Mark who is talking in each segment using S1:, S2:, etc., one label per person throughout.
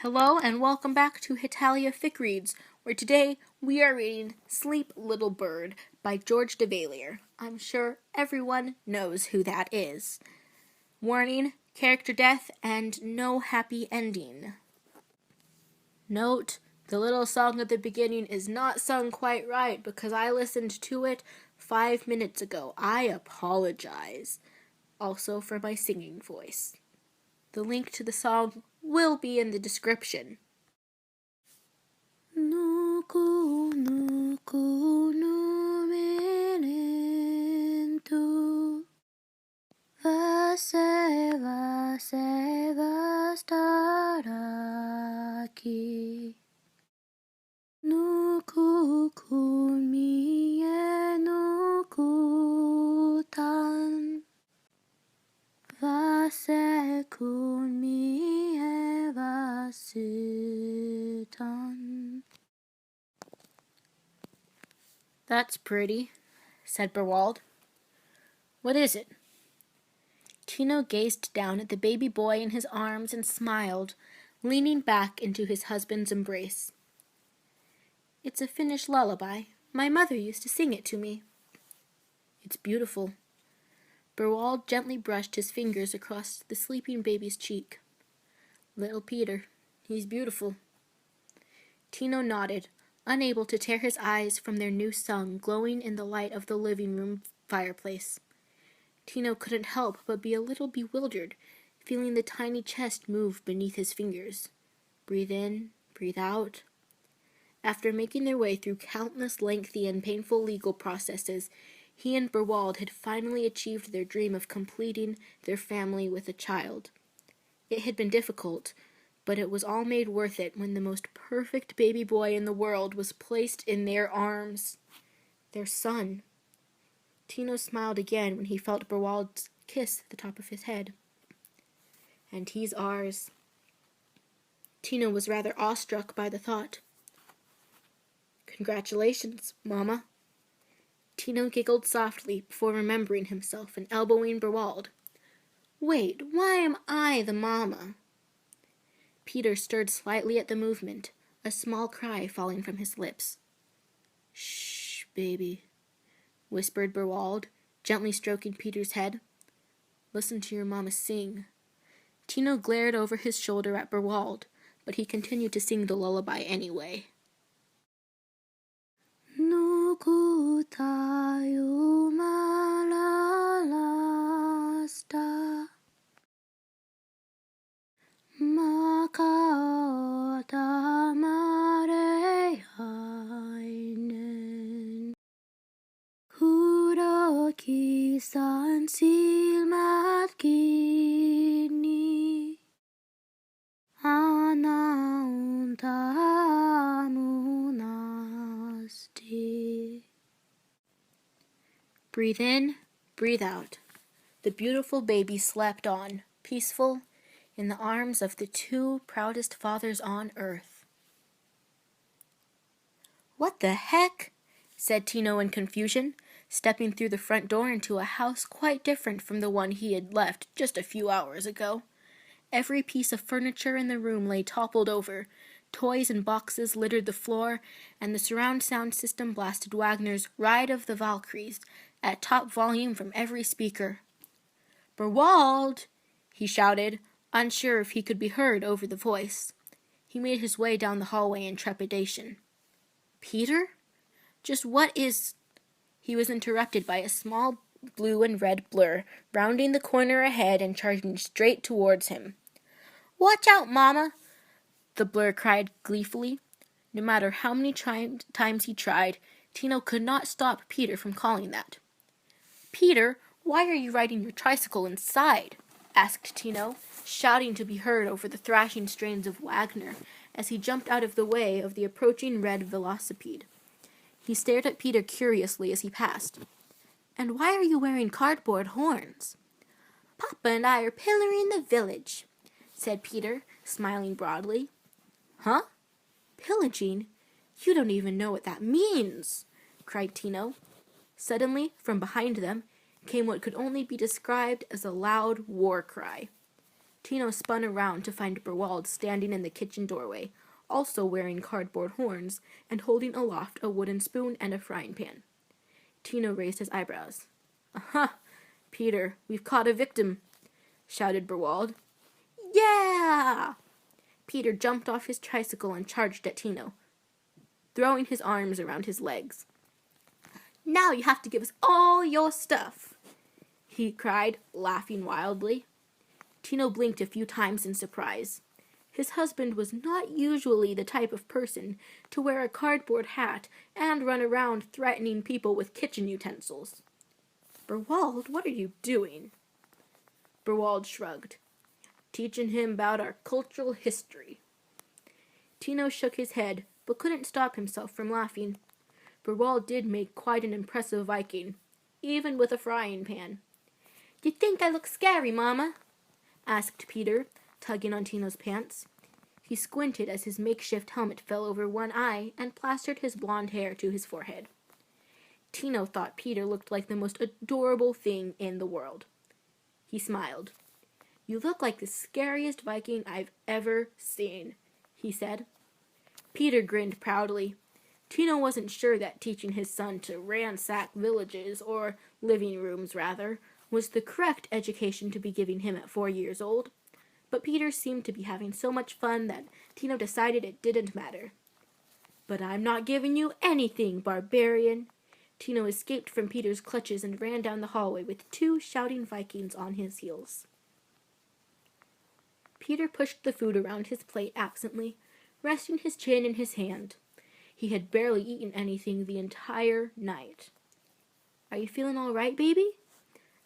S1: Hello and welcome back to Hetalia Fic Reads, where today we are reading Sleep Little Bird by George Devalier. I'm sure everyone knows who that is. Warning, character death and no happy ending. Note, the little song at the beginning is not sung quite right because I listened to it 5 minutes ago. I apologize. Also for my singing voice. The link to the song will be in the description. Nuku nuku numenento Vase vase vastaraki Nuku kumie nuku tan Vase kumie vasitan. That's pretty, said Berwald. What is it? Tino gazed down at the baby boy in his arms and smiled, leaning back into his husband's embrace. It's a Finnish lullaby. My mother used to sing it to me. It's beautiful. Berwald gently brushed his fingers across the sleeping baby's cheek. Little Peter, he's beautiful. Tino nodded, unable to tear his eyes from their new sun glowing in the light of the living room fireplace. Tino couldn't help but be a little bewildered, feeling the tiny chest move beneath his fingers. Breathe in, breathe out. After making their way through countless lengthy and painful legal processes, he and Berwald had finally achieved their dream of completing their family with a child. It had been difficult, but it was all made worth it when the most perfect baby boy in the world was placed in their arms. Their son. Tino smiled again when he felt Berwald's kiss at the top of his head. And he's ours. Tino was rather awestruck by the thought. Congratulations, Mama. Tino giggled softly before remembering himself and elbowing Berwald. Wait, why am I the mama? Peter stirred slightly at the movement, a small cry falling from his lips. Shh, baby, whispered Berwald, gently stroking Peter's head. Listen to your mama sing. Tino glared over his shoulder at Berwald, but he continued to sing the lullaby anyway. Nuku tayo malalasta Makaota marehainen Kuroki san silmat kini Anauntamunasti. Breathe in, breathe out. The beautiful baby slept on, peaceful, in the arms of the two proudest fathers on earth. What the heck? Said Tino in confusion, stepping through the front door into a house quite different from the one he had left just a few hours ago. Every piece of furniture in the room lay toppled over, toys and boxes littered the floor, and the surround sound system blasted Wagner's Ride of the Valkyries at top volume from every speaker. Berwald! He shouted, unsure if he could be heard over the voice. He made his way down the hallway in trepidation. Peter? Just what is... He was interrupted by a small blue and red blur, rounding the corner ahead and charging straight towards him. Watch out, Mama! The blur cried gleefully. No matter how many times he tried, Tino could not stop Peter from calling that. Peter, why are you riding your tricycle inside? Asked Tino, shouting to be heard over the thrashing strains of Wagner as he jumped out of the way of the approaching red velocipede. He stared at Peter curiously as he passed. And why are you wearing cardboard horns? Papa and I are pillaring the village, said Peter, smiling broadly. Huh? Pillaging? You don't even know what that means, cried Tino. Suddenly, from behind them, came what could only be described as a loud war cry. Tino spun around to find Berwald standing in the kitchen doorway, also wearing cardboard horns and holding aloft a wooden spoon and a frying pan. Tino raised his eyebrows. "Aha! Peter, we've caught a victim," shouted Berwald. "Yeah!" Peter jumped off his tricycle and charged at Tino, throwing his arms around his legs. "Now you have to give us all your stuff," he cried, laughing wildly. Tino blinked a few times in surprise. His husband was not usually the type of person to wear a cardboard hat and run around threatening people with kitchen utensils. "Berwald, what are you doing?" Berwald shrugged. "Teaching him about our cultural history." Tino shook his head, but couldn't stop himself from laughing. Berwald did make quite an impressive Viking, even with a frying pan. "You think I look scary, Mama?" asked Peter, tugging on Tino's pants. He squinted as his makeshift helmet fell over one eye and plastered his blonde hair to his forehead. Tino thought Peter looked like the most adorable thing in the world. He smiled. "You look like the scariest Viking I've ever seen," he said. Peter grinned proudly. Tino wasn't sure that teaching his son to ransack villages, or living rooms rather, was the correct education to be giving him at 4 years old, but Peter seemed to be having so much fun that Tino decided it didn't matter. "But I'm not giving you anything, barbarian!" Tino escaped from Peter's clutches and ran down the hallway with 2 shouting Vikings on his heels. Peter pushed the food around his plate absently, resting his chin in his hand. He had barely eaten anything the entire night. "Are you feeling all right, baby?"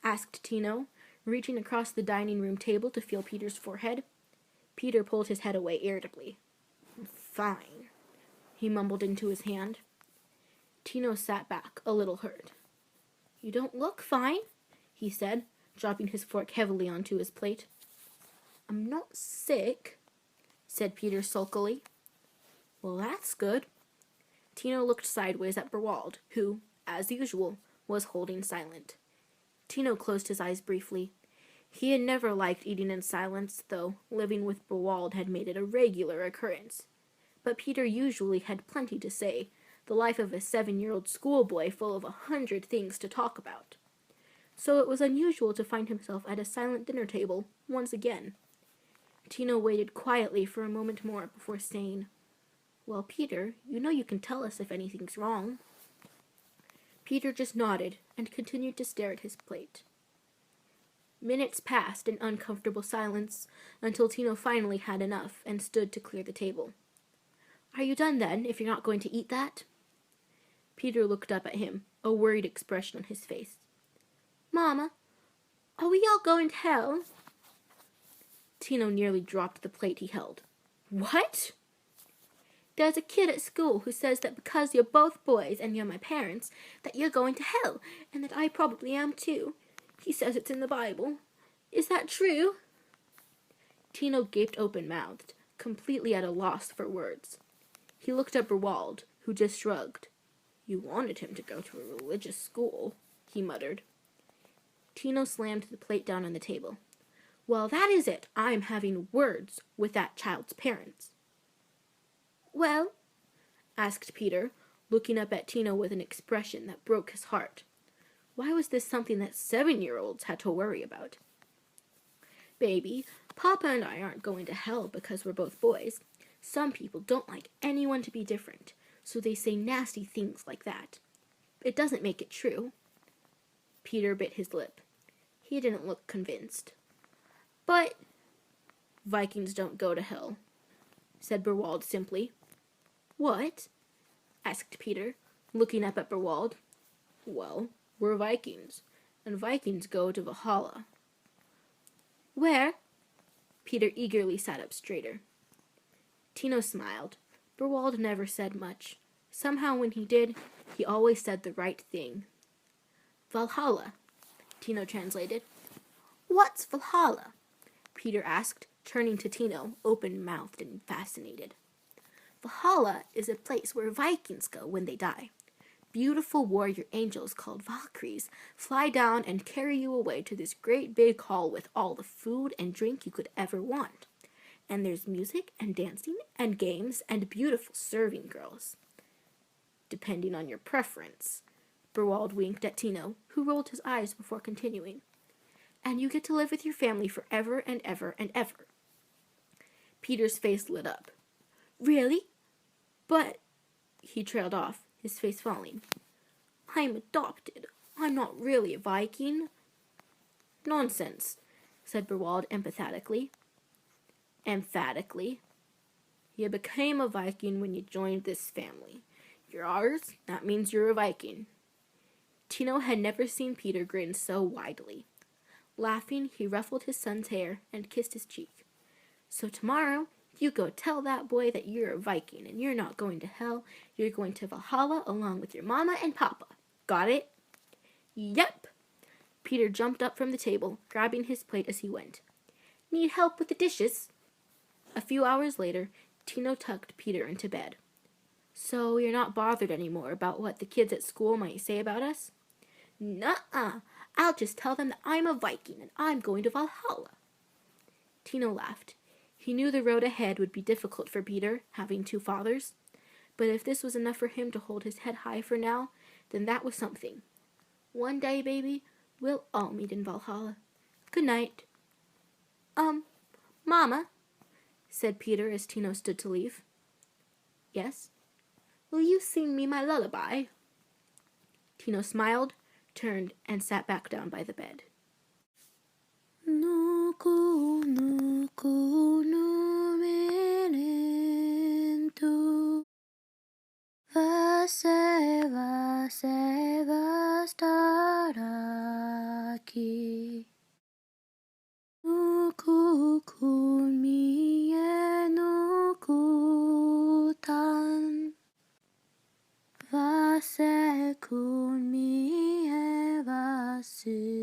S1: asked Tino, reaching across the dining room table to feel Peter's forehead. Peter pulled his head away irritably. "Fine," he mumbled into his hand. Tino sat back, a little hurt. "You don't look fine," he said, dropping his fork heavily onto his plate. "I'm not sick," said Peter sulkily. "Well, that's good." Tino looked sideways at Berwald, who, as usual, was holding silent. Tino closed his eyes briefly. He had never liked eating in silence, though living with Berwald had made it a regular occurrence. But Peter usually had plenty to say, the life of a 7-year-old schoolboy full of 100 things to talk about. So it was unusual to find himself at a silent dinner table once again. Tino waited quietly for a moment more before saying, "Well, Peter, you know you can tell us if anything's wrong." Peter just nodded and continued to stare at his plate. Minutes passed in uncomfortable silence until Tino finally had enough and stood to clear the table. "Are you done then, if you're not going to eat that?" Peter looked up at him, a worried expression on his face. "Mama, are we all going to hell?" Tino nearly dropped the plate he held. "What?" "There's a kid at school who says that because you're both boys and you're my parents, that you're going to hell, and that I probably am too. He says it's in the Bible. Is that true?" Tino gaped open-mouthed, completely at a loss for words. He looked at Berwald, who just shrugged. "You wanted him to go to a religious school," he muttered. Tino slammed the plate down on the table. "Well, that is it. I'm having words with that child's parents." "Well?" asked Peter, looking up at Tino with an expression that broke his heart. Why was this something that 7-year-olds had to worry about? "Baby, Papa and I aren't going to hell because we're both boys. Some people don't like anyone to be different, so they say nasty things like that. It doesn't make it true." Peter bit his lip. He didn't look convinced. "But—" "Vikings don't go to hell," said Berwald simply. "What?" asked Peter, looking up at Berwald. "Well, we're Vikings, and Vikings go to Valhalla." "Where?" Peter eagerly sat up straighter. Tino smiled. Berwald never said much. Somehow when he did, he always said the right thing. "Valhalla," Tino translated. "What's Valhalla?" Peter asked, turning to Tino, open-mouthed and fascinated. "Valhalla is a place where Vikings go when they die. beautiful warrior angels called Valkyries fly down and carry you away to this great big hall with all the food and drink you could ever want. And there's music and dancing and games and beautiful serving girls. Depending on your preference. Berwald winked at Tino, who rolled his eyes before continuing. And you get to live with your family forever and ever and ever. Peter's face lit up. Really? But, he trailed off, his face falling. I'm adopted. I'm not really a Viking. Nonsense, said Berwald emphatically. You became a Viking when you joined this family. You're ours, that means you're a Viking. Tino had never seen Peter grin so widely. Laughing, he ruffled his son's hair and kissed his cheek. So tomorrow, you go tell that boy that you're a Viking and you're not going to hell. You're going to Valhalla along with your mama and papa. Got it? Yep. Peter jumped up from the table, grabbing his plate as he went. Need help with the dishes? A few hours later, Tino tucked Peter into bed. So you're not bothered anymore about what the kids at school might say about us? Nuh-uh. I'll just tell them that I'm a Viking and I'm going to Valhalla. Tino laughed. He knew the road ahead would be difficult for Peter, having two fathers. But if this was enough for him to hold his head high for now, then that was something. One day, baby, we'll all meet in Valhalla. Good night. Mama, said Peter as Tino stood to leave. Yes? Will you sing me my lullaby? Tino smiled, turned, and sat back down by the bed. Nuku, nuku, numerentu, vase, vase, vastaraki. Nuku, kumie, nuku, tan. Vase, kumie, vasitan.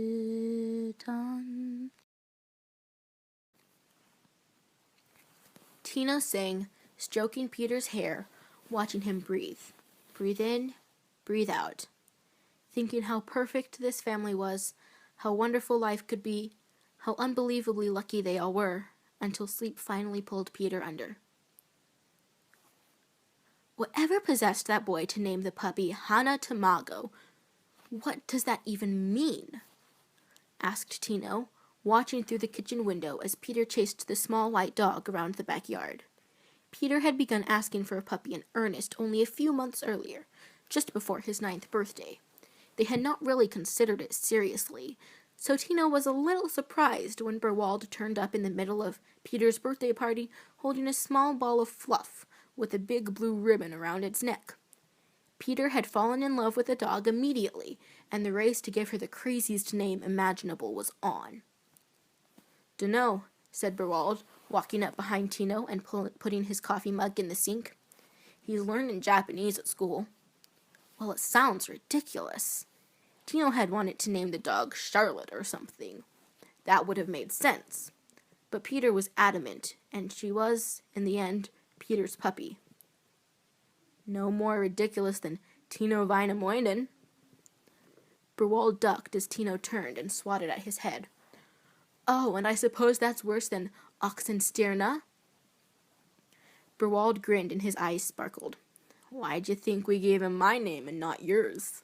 S1: Tino sang, stroking Peter's hair, watching him breathe. Breathe in, breathe out. Thinking how perfect this family was, how wonderful life could be, how unbelievably lucky they all were, until sleep finally pulled Peter under. Whatever possessed that boy to name the puppy Hana Tamago? What does that even mean? Asked Tino, watching through the kitchen window as Peter chased the small white dog around the backyard. Peter had begun asking for a puppy in earnest only a few months earlier, just before his 9th birthday. They had not really considered it seriously, so Tino was a little surprised when Berwald turned up in the middle of Peter's birthday party holding a small ball of fluff with a big blue ribbon around its neck. Peter had fallen in love with the dog immediately, and the race to give her the craziest name imaginable was on. Dunno, said Berwald, walking up behind Tino and putting his coffee mug in the sink. He's learning Japanese at school. Well, it sounds ridiculous. Tino had wanted to name the dog Charlotte or something. That would have made sense. But Peter was adamant, and she was, in the end, Peter's puppy. No more ridiculous than Tino Väinämöinen. Berwald ducked as Tino turned and swatted at his head. Oh, and I suppose that's worse than Oxenstierna? Berwald grinned and his eyes sparkled. Why'd you think we gave him my name and not yours?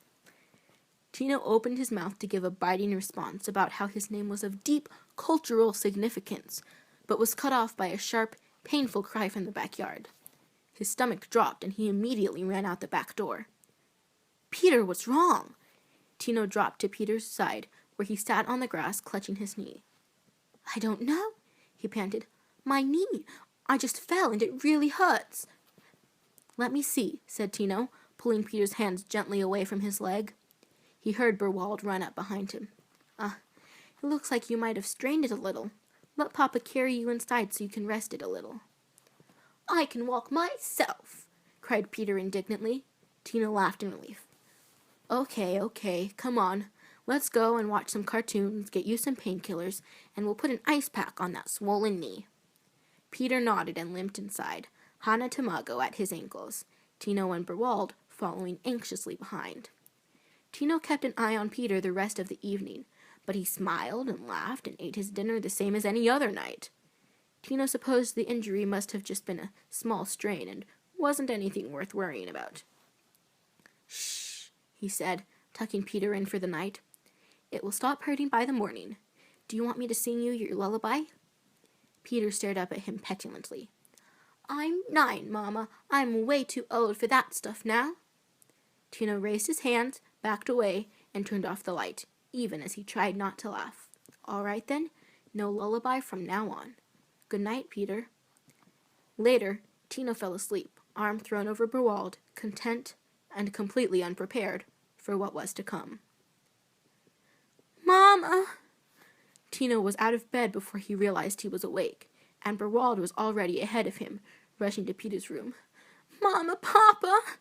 S1: Tino opened his mouth to give a biting response about how his name was of deep cultural significance, but was cut off by a sharp, painful cry from the backyard. His stomach dropped and he immediately ran out the back door. Peter was wrong. Tino dropped to Peter's side, where he sat on the grass clutching his knee. I don't know, he panted. My knee. I just fell and it really hurts. Let me see, said Tino, pulling Peter's hands gently away from his leg. He heard Berwald run up behind him. It looks like you might have strained it a little. Let Papa carry you inside so you can rest it a little. I can walk myself, cried Peter indignantly. Tino laughed in relief. Okay, come on. Let's go and watch some cartoons, get you some painkillers, and we'll put an ice pack on that swollen knee. Peter nodded and limped inside, Hana Tamago at his ankles, Tino and Berwald following anxiously behind. Tino kept an eye on Peter the rest of the evening, but he smiled and laughed and ate his dinner the same as any other night. Tino supposed the injury must have just been a small strain and wasn't anything worth worrying about. "Shh," he said, tucking Peter in for the night. "It will stop hurting by the morning. Do you want me to sing you your lullaby?" Peter stared up at him petulantly. "I'm 9, Mama. I'm way too old for that stuff now." Tino raised his hands, backed away, and turned off the light, even as he tried not to laugh. "All right, then. No lullaby from now on. Good night, Peter." Later, Tino fell asleep, arm thrown over Berwald, content and completely unprepared for what was to come. "Mama!" Tino was out of bed before he realized he was awake, and Berwald was already ahead of him, rushing to Peter's room. "Mama, Papa!"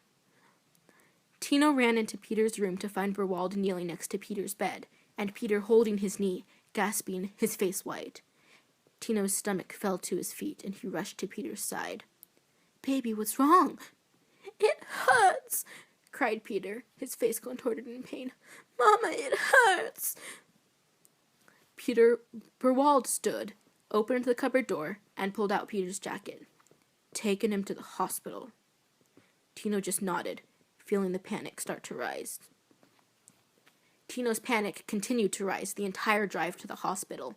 S1: Tino ran into Peter's room to find Berwald kneeling next to Peter's bed, and Peter holding his knee, gasping, his face white. Tino's stomach fell to his feet, and he rushed to Peter's side. "Baby, what's wrong?" "It hurts," cried Peter, his face contorted in pain. "Mama, it hurts." Berwald stood, opened the cupboard door, and pulled out Peter's jacket. "Taking him to the hospital." Tino just nodded, feeling the panic start to rise. Tino's panic continued to rise the entire drive to the hospital.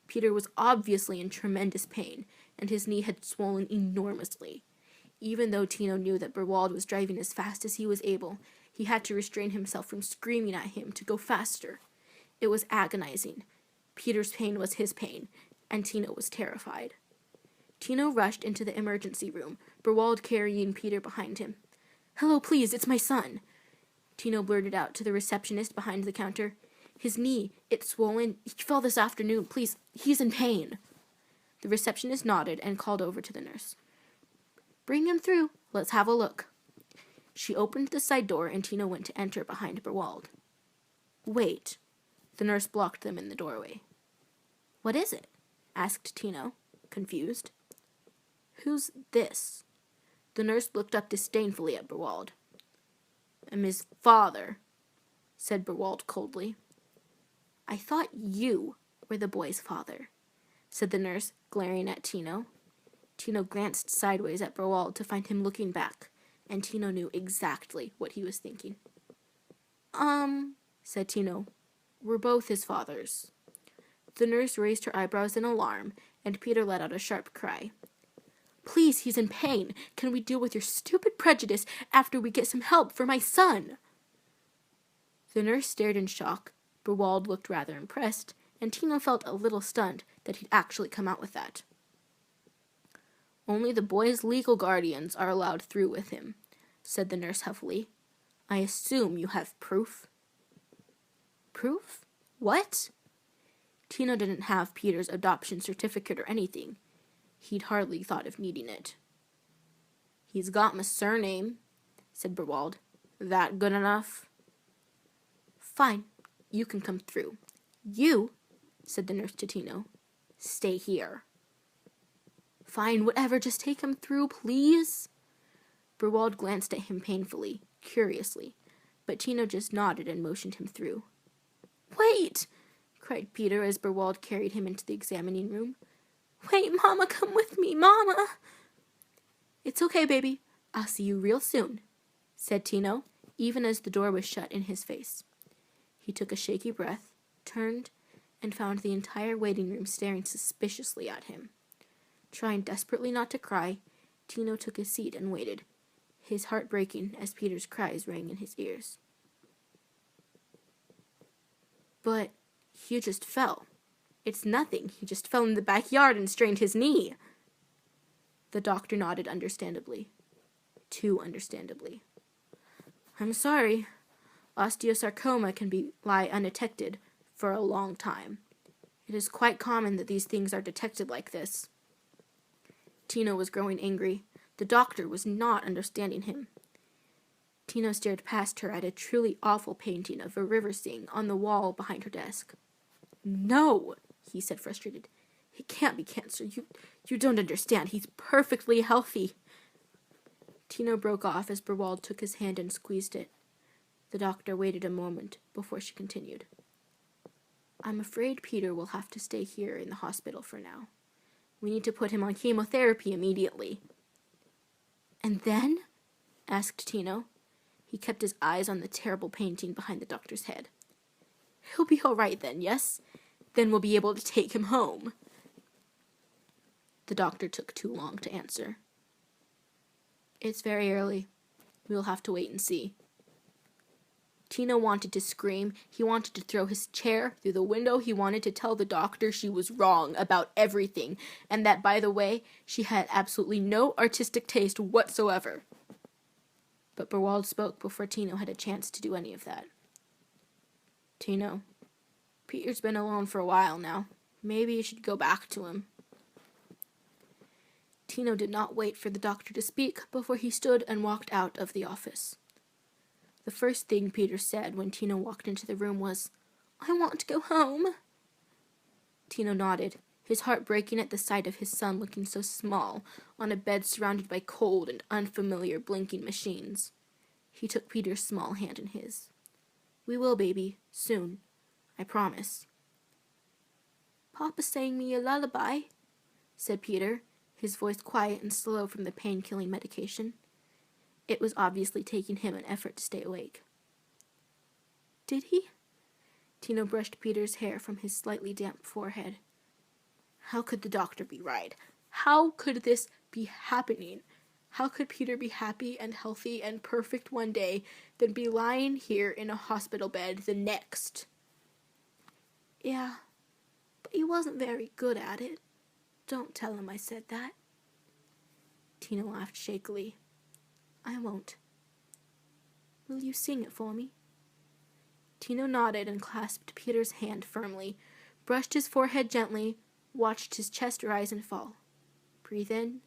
S1: Peter was obviously in tremendous pain, and his knee had swollen enormously. Even though Tino knew that Berwald was driving as fast as he was able, he had to restrain himself from screaming at him to go faster. It was agonizing. Peter's pain was his pain, and Tino was terrified. Tino rushed into the emergency room, Berwald carrying Peter behind him. "Hello, please, it's my son," Tino blurted out to the receptionist behind the counter. "His knee, it's swollen. He fell this afternoon. Please, he's in pain." The receptionist nodded and called over to the nurse. "Bring him through. Let's have a look." She opened the side door, and Tino went to enter behind Berwald. "Wait." The nurse blocked them in the doorway. "What is it?" asked Tino, confused. "Who's this?" The nurse looked up disdainfully at Berwald. "I'm his father," said Berwald coldly. "I thought you were the boy's father," said the nurse, glaring at Tino. Tino glanced sideways at Berwald to find him looking back, and Tino knew exactly what he was thinking. Said Tino. "We're both his fathers." The nurse raised her eyebrows in alarm, and Peter let out a sharp cry. "Please, he's in pain. Can we deal with your stupid prejudice after we get some help for my son?" The nurse stared in shock. Berwald looked rather impressed, and Tino felt a little stunned that he'd actually come out with that. "Only the boy's legal guardians are allowed through with him," said the nurse huffily. "I assume you have proof?" "Proof? What?" Tino didn't have Peter's adoption certificate or anything. He'd hardly thought of needing it. "He's got my surname," said Berwald. "That good enough?" "Fine, you can come through. You," said the nurse to Tino, "stay here." "Fine, whatever, just take him through, please." Berwald glanced at him painfully, curiously, but Tino just nodded and motioned him through. "Wait!" cried Peter as Berwald carried him into the examining room. "Wait, Mama, come with me, Mama!" "It's okay, baby. I'll see you real soon," said Tino, even as the door was shut in his face. He took a shaky breath, turned, and found the entire waiting room staring suspiciously at him. Trying desperately not to cry, Tino took his seat and waited, his heart breaking as Peter's cries rang in his ears. "But he just fell. It's nothing. He just fell in the backyard and strained his knee." The doctor nodded understandably. Too understandably. "I'm sorry. Osteosarcoma can lie undetected for a long time. It is quite common that these things are detected like this." Tino was growing angry. The doctor was not understanding him. Tino stared past her at a truly awful painting of a river scene on the wall behind her desk. "No," he said, frustrated. "It can't be cancer. You don't understand. He's perfectly healthy." Tino broke off as Berwald took his hand and squeezed it. The doctor waited a moment before she continued. I'm afraid Peter will have to stay here in the hospital for now. We need to put him on chemotherapy immediately. And then? Asked Tino. He kept his eyes on the terrible painting behind the doctor's head. He'll be all right then, yes? Then we'll be able to take him home. The doctor took too long to answer. It's very early. We'll have to wait and see. Tino wanted to scream. He wanted to throw his chair through the window. He wanted to tell the doctor she was wrong about everything, and that, by the way, she had absolutely no artistic taste whatsoever. But Berwald spoke before Tino had a chance to do any of that. Tino, Peter's been alone for a while now. Maybe you should go back to him. Tino did not wait for the doctor to speak before he stood and walked out of the office. The first thing Peter said when Tino walked into the room was, I want to go home. Tino nodded, his heart breaking at the sight of his son looking so small on a bed surrounded by cold and unfamiliar blinking machines. He took Peter's small hand in his. We will, baby, soon. I promise. Papa sang me a lullaby, said Peter, his voice quiet and slow from the pain-killing medication. It was obviously taking him an effort to stay awake. Did he? Tino brushed Peter's hair from his slightly damp forehead. How could the doctor be right? How could this be happening? How could Peter be happy and healthy and perfect one day, then be lying here in a hospital bed the next? Yeah, but he wasn't very good at it. Don't tell him I said that. Tino laughed shakily. I won't. Will you sing it for me? Tino nodded and clasped Peter's hand firmly, brushed his forehead gently, watched his chest rise and fall. Breathe in,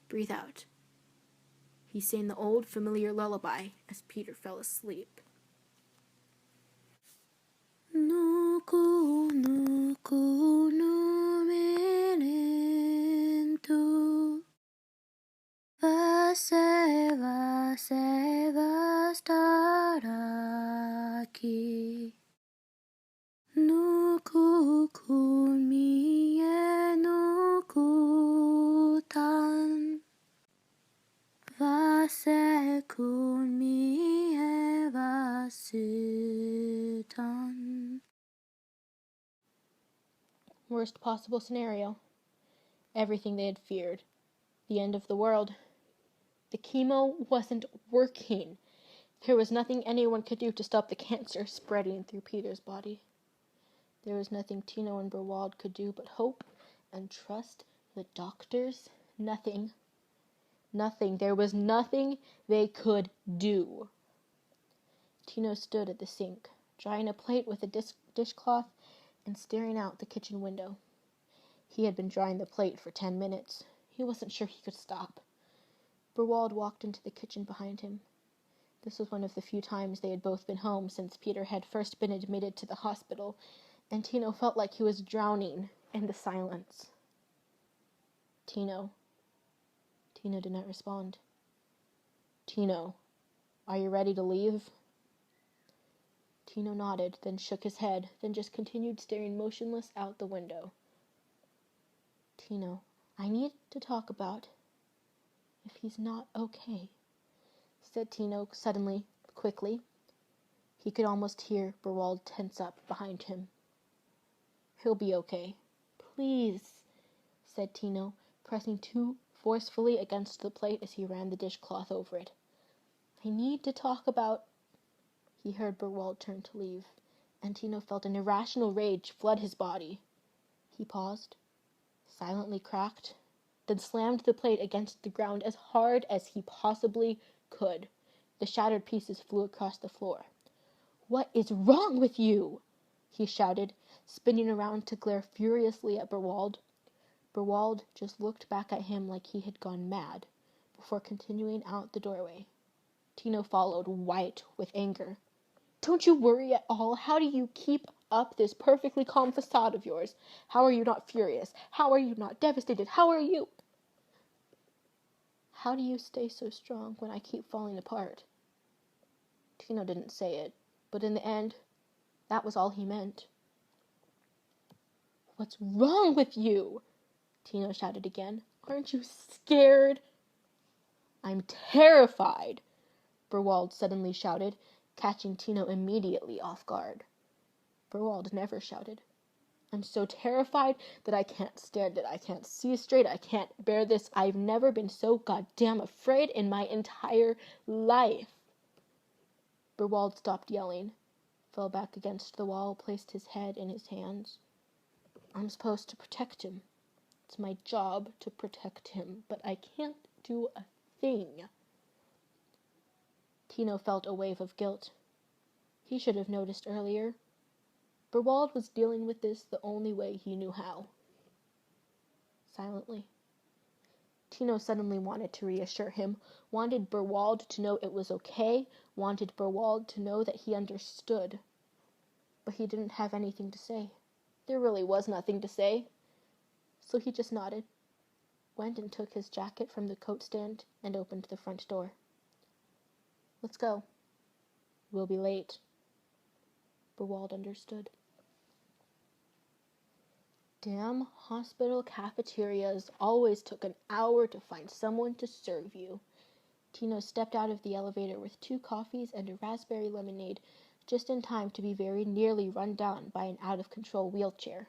S1: breathe out. He sang the old familiar lullaby as Peter fell asleep. Nuku, nuku, numenento. Vase, vase, vastaraki. Nuku, kumi, nuku, tan. Vase, kumi, vasitan. Worst possible scenario. Everything they had feared. The end of the world. The chemo wasn't working. There was nothing anyone could do to stop the cancer spreading through Peter's body. There was nothing Tino and Berwald could do but hope and trust the doctors. Nothing. Nothing. There was nothing they could do. Tino stood at the sink, drying a plate with a dishcloth and staring out the kitchen window. He had been drying the plate for 10 minutes. He wasn't sure he could stop. Berwald walked into the kitchen behind him. This was one of the few times they had both been home since Peter had first been admitted to the hospital, and Tino felt like he was drowning in the silence. Tino. Tino did not respond. Tino, are you ready to leave? Tino nodded, then shook his head, then just continued staring motionless out the window. Tino, I need to talk about if he's not okay, said Tino suddenly, quickly. He could almost hear Berwald tense up behind him. He'll be okay. Please, said Tino, pressing too forcefully against the plate as he ran the dishcloth over it. I need to talk about... He heard Berwald turn to leave, and Tino felt an irrational rage flood his body. He paused, silently cracked, then slammed the plate against the ground as hard as he possibly could. The shattered pieces flew across the floor. What is wrong with you? He shouted, spinning around to glare furiously at Berwald. Berwald just looked back at him like he had gone mad, before continuing out the doorway. Tino followed, white with anger. Don't you worry at all? How do you keep up this perfectly calm facade of yours? How are you not furious? How are you not devastated? How How do you stay so strong when I keep falling apart? Tino didn't say it, but in the end, that was all he meant. What's wrong with you? Tino shouted again. Aren't you scared? I'm terrified, Berwald suddenly shouted, catching Tino immediately off guard. Berwald never shouted. I'm so terrified that I can't stand it. I can't see straight. I can't bear this. I've never been so goddamn afraid in my entire life. Berwald stopped yelling, fell back against the wall, placed his head in his hands. I'm supposed to protect him. It's my job to protect him, but I can't do a thing. Tino felt a wave of guilt. He should have noticed earlier. Berwald was dealing with this the only way he knew how. Silently. Tino suddenly wanted to reassure him, wanted Berwald to know it was okay, wanted Berwald to know that he understood. But he didn't have anything to say. There really was nothing to say. So he just nodded, went and took his jacket from the coat stand and opened the front door. Let's go. We'll be late. Berwald understood. Damn hospital cafeterias always took an hour to find someone to serve you. Tino stepped out of the elevator with 2 coffees and a raspberry lemonade, just in time to be very nearly run down by an out-of-control wheelchair.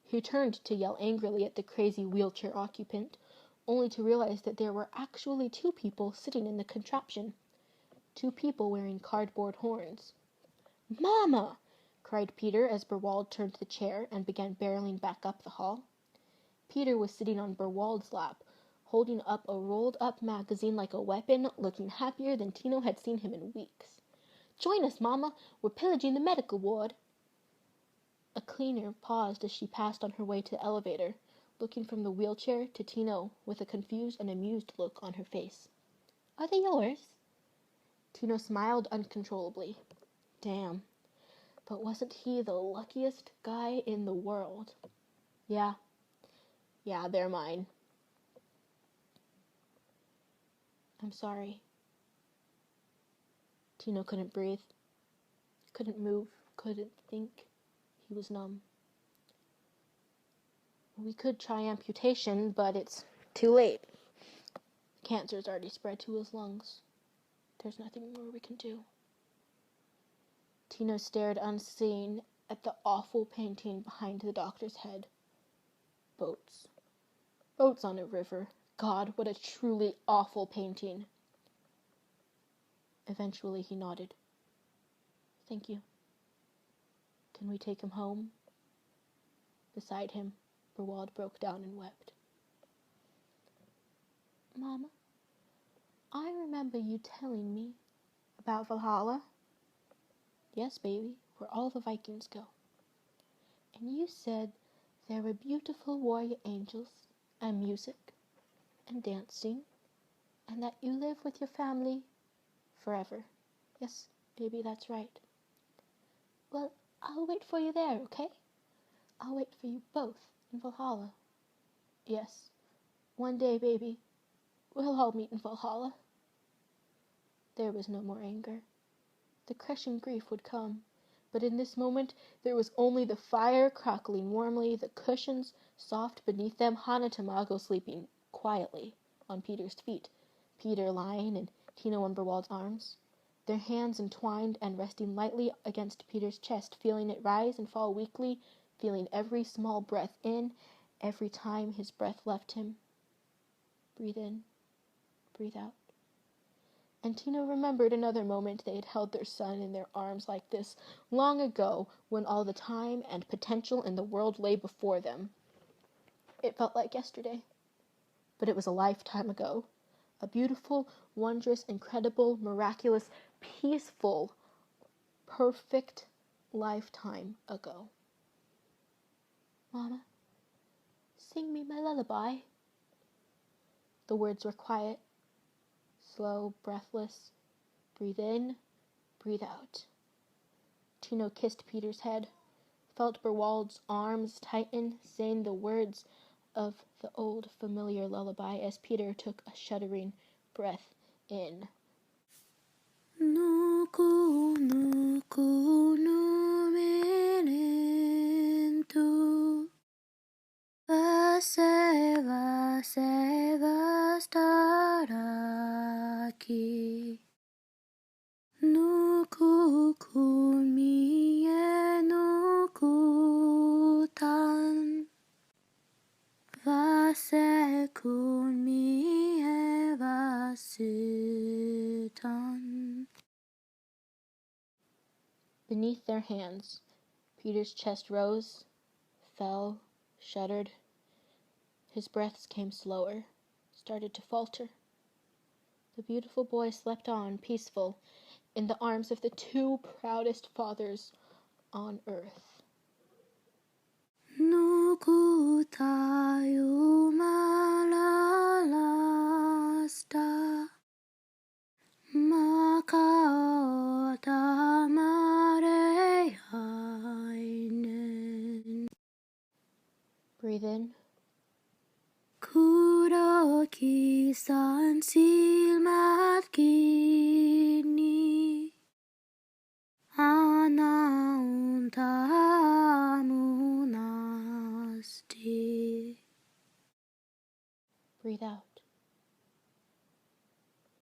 S1: He turned to yell angrily at the crazy wheelchair occupant, only to realize that there were actually 2 people sitting in the contraption. 2 people wearing cardboard horns. Mama! Cried Peter as Berwald turned the chair and began barreling back up the hall. Peter was sitting on Berwald's lap, holding up a rolled-up magazine like a weapon, looking happier than Tino had seen him in weeks. Join us, Mama! We're pillaging the medical ward! A cleaner paused as she passed on her way to the elevator, looking from the wheelchair to Tino with a confused and amused look on her face. Are they yours? Tino smiled uncontrollably. Damn. But wasn't he the luckiest guy in the world? Yeah, they're mine. I'm sorry. Tino couldn't breathe, couldn't move, couldn't think. He was numb. We could try amputation, but it's too late. Cancer's already spread to his lungs. There's nothing more we can do. Tino stared unseeing at the awful painting behind the doctor's head. Boats. Boats on a river. God, what a truly awful painting. Eventually he nodded. Thank you. Can we take him home? Beside him, Berwald broke down and wept. Mama, I remember you telling me about Valhalla. Yes, baby, where all the Vikings go. And you said there were beautiful warrior angels, and music, and dancing, and that you live with your family forever. Yes, baby, that's right. Well, I'll wait for you there, okay? I'll wait for you both in Valhalla. Yes, one day, baby, we'll all meet in Valhalla. There was no more anger. The crushing grief would come, but in this moment there was only the fire crackling warmly, the cushions soft beneath them, Hana Tamago sleeping quietly on Peter's feet, Peter lying in Tino and Berwald's arms, their hands entwined and resting lightly against Peter's chest, feeling it rise and fall weakly, feeling every small breath in, every time his breath left him. Breathe in, breathe out. And Tino remembered another moment they had held their son in their arms like this, long ago, when all the time and potential in the world lay before them. It felt like yesterday, but it was a lifetime ago. A beautiful, wondrous, incredible, miraculous, peaceful, perfect lifetime ago. Mama, sing me my lullaby. The words were quiet, slow, breathless. Breathe in, breathe out. Tino kissed Peter's head, felt Berwald's arms tighten, saying the words of the old familiar lullaby as Peter took a shuddering breath in. Nuku nuku numerentu vase vase vastaraki nuku kumie nuku tan vase kumie vasitan. Beneath their hands, Peter's chest rose, fell, shuddered. His breaths came slower, started to falter. The beautiful boy slept on, peaceful, in the arms of the two proudest fathers on earth. Nuku tayo malalasta makaota marehainen. Breathe in. Kuroki san silmat kini anauntamunasti. Breathe out.